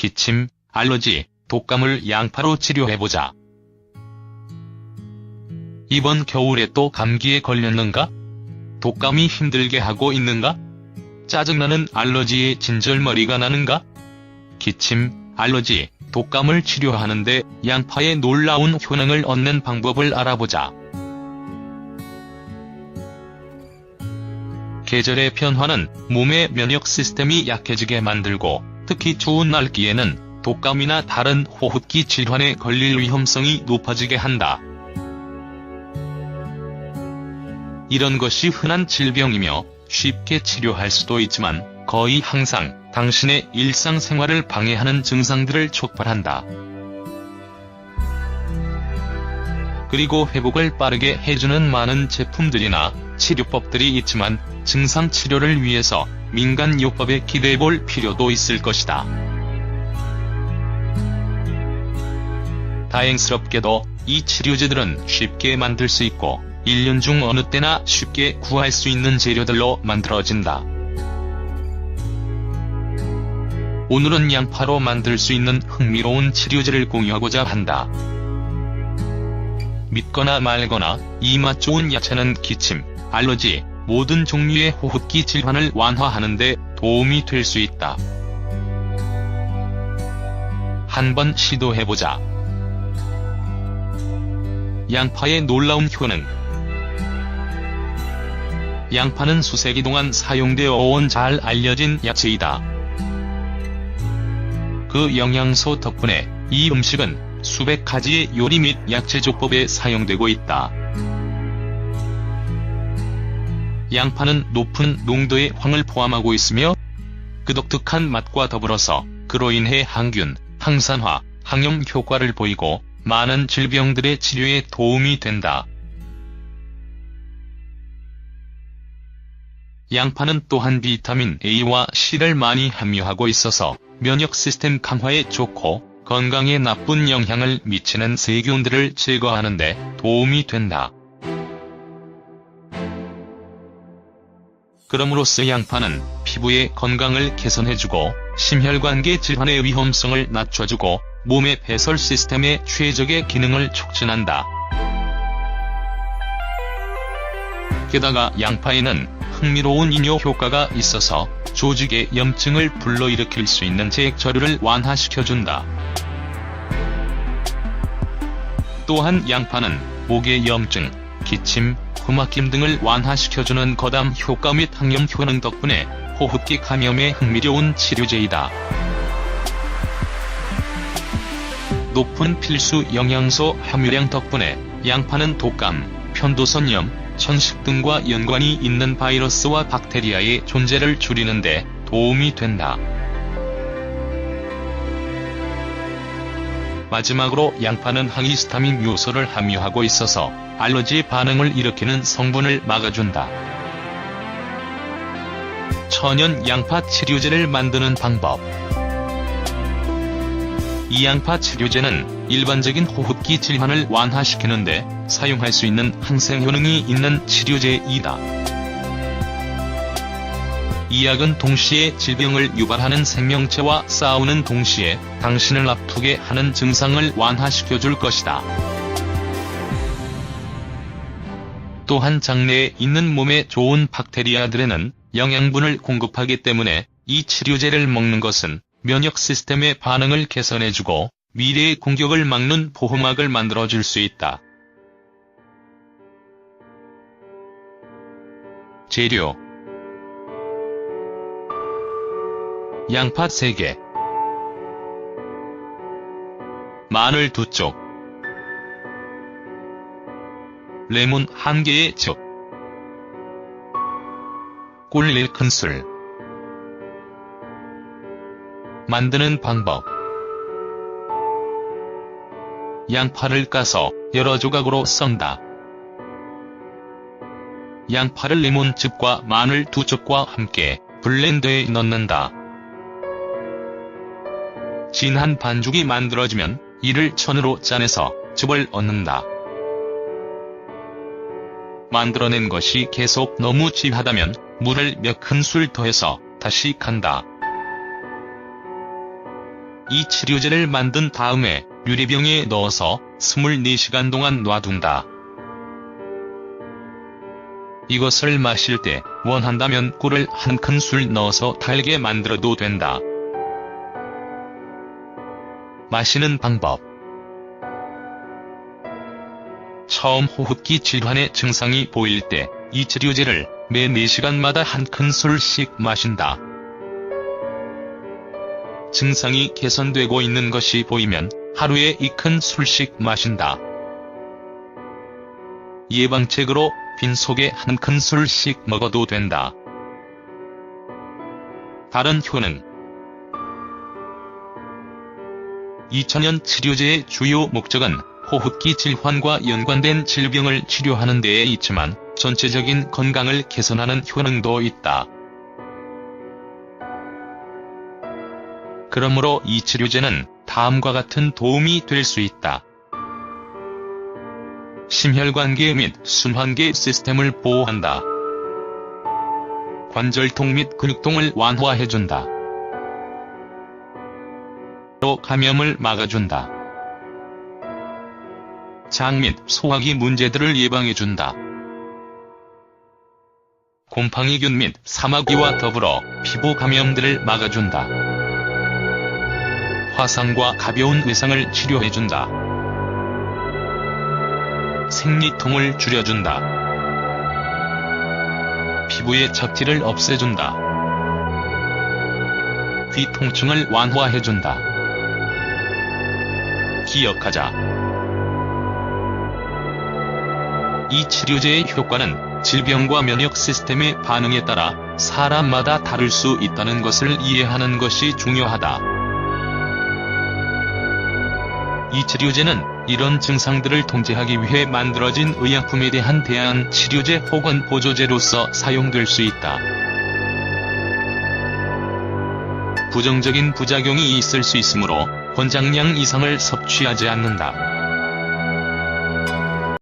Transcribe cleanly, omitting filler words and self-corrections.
기침, 알러지, 독감을 양파로 치료해보자. 이번 겨울에 또 감기에 걸렸는가? 독감이 힘들게 하고 있는가? 짜증나는 알러지에 진절머리가 나는가? 기침, 알러지, 독감을 치료하는데 양파의 놀라운 효능을 얻는 방법을 알아보자. 계절의 변화는 몸의 면역 시스템이 약해지게 만들고 특히 추운 날기에는 독감이나 다른 호흡기 질환에 걸릴 위험성이 높아지게 한다. 이런 것이 흔한 질병이며 쉽게 치료할 수도 있지만 거의 항상 당신의 일상생활을 방해하는 증상들을 촉발한다. 그리고 회복을 빠르게 해주는 많은 제품들이나 치료법들이 있지만 증상 치료를 위해서 민간요법에 기대해볼 필요도 있을 것이다. 다행스럽게도 이 치료제들은 쉽게 만들 수 있고 1년 중 어느 때나 쉽게 구할 수 있는 재료들로 만들어진다. 오늘은 양파로 만들 수 있는 흥미로운 치료제를 공유하고자 한다. 믿거나 말거나 입맛 좋은 야채는 기침, 알러지, 모든 종류의 호흡기 질환을 완화하는 데 도움이 될 수 있다. 한번 시도해보자. 양파의 놀라운 효능. 양파는 수세기 동안 사용되어 온 잘 알려진 야채이다. 그 영양소 덕분에 이 음식은 수백 가지의 요리 및 야채조법에 사용되고 있다. 양파는 높은 농도의 황을 포함하고 있으며 그 독특한 맛과 더불어서 그로 인해 항균, 항산화, 항염 효과를 보이고 많은 질병들의 치료에 도움이 된다. 양파는 또한 비타민 A와 C를 많이 함유하고 있어서 면역 시스템 강화에 좋고 건강에 나쁜 영향을 미치는 세균들을 제거하는 데 도움이 된다. 그럼으로써 양파는 피부의 건강을 개선해주고 심혈관계 질환의 위험성을 낮춰주고 몸의 배설 시스템의 최적의 기능을 촉진한다. 게다가 양파에는 흥미로운 이뇨 효과가 있어서 조직의 염증을 불러일으킬 수 있는 제액저류를 완화시켜준다. 또한 양파는 목의 염증, 기침, 코막힘 등을 완화시켜주는 거담 효과 및 항염 효능 덕분에 호흡기 감염에 흥미로운 치료제이다. 높은 필수 영양소 함유량 덕분에 양파는 독감, 편도선염, 천식 등과 연관이 있는 바이러스와 박테리아의 존재를 줄이는 데 도움이 된다. 마지막으로 양파는 항히스타민 요소를 함유하고 있어서 알러지 반응을 일으키는 성분을 막아준다. 천연 양파 치료제를 만드는 방법. 이 양파 치료제는 일반적인 호흡기 질환을 완화시키는데 사용할 수 있는 항생 효능이 있는 치료제이다. 이 약은 동시에 질병을 유발하는 생명체와 싸우는 동시에 당신을 아프게 하는 증상을 완화시켜줄 것이다. 또한 장내에 있는 몸에 좋은 박테리아들에는 영양분을 공급하기 때문에 이 치료제를 먹는 것은 면역 시스템의 반응을 개선해주고 미래의 공격을 막는 보호막을 만들어줄 수 있다. 재료: 양파 3개, 마늘 2쪽, 레몬 1개의 즙, 꿀 1큰술. 만드는 방법. 양파를 까서 여러 조각으로 썬다. 양파를 레몬즙과 마늘 2쪽과 함께 블렌더에 넣는다. 진한 반죽이 만들어지면 이를 천으로 짜내서 즙을 얻는다. 만들어낸 것이 계속 너무 진하다면 물을 몇 큰술 더해서 다시 간다. 이 치료제를 만든 다음에 유리병에 넣어서 24시간 동안 놔둔다. 이것을 마실 때 원한다면 꿀을 한 큰술 넣어서 달게 만들어도 된다. 마시는 방법. 처음 호흡기 질환의 증상이 보일 때 이 치료제를 매 4시간마다 한 큰술씩 마신다. 증상이 개선되고 있는 것이 보이면 하루에 2큰술씩 마신다. 예방책으로 빈속에 한 큰술씩 먹어도 된다. 다른 효능. 2000년 치료제의 주요 목적은 호흡기 질환과 연관된 질병을 치료하는 데에 있지만 전체적인 건강을 개선하는 효능도 있다. 그러므로 이 치료제는 다음과 같은 도움이 될 수 있다. 심혈관계 및 순환계 시스템을 보호한다. 관절통 및 근육통을 완화해준다. 또 감염을 막아준다. 장 및 소화기 문제들을 예방해준다. 곰팡이균 및 사마귀와 더불어 피부 감염들을 막아준다. 화상과 가벼운 외상을 치료해준다. 생리통을 줄여준다. 피부의 착질을 없애준다. 귀 통증을 완화해준다. 기억하자. 이 치료제의 효과는 질병과 면역 시스템의 반응에 따라 사람마다 다를 수 있다는 것을 이해하는 것이 중요하다. 이 치료제는 이런 증상들을 통제하기 위해 만들어진 의약품에 대한 대안 치료제 혹은 보조제로서 사용될 수 있다. 부정적인 부작용이 있을 수 있으므로 권장량 이상을 섭취하지 않는다.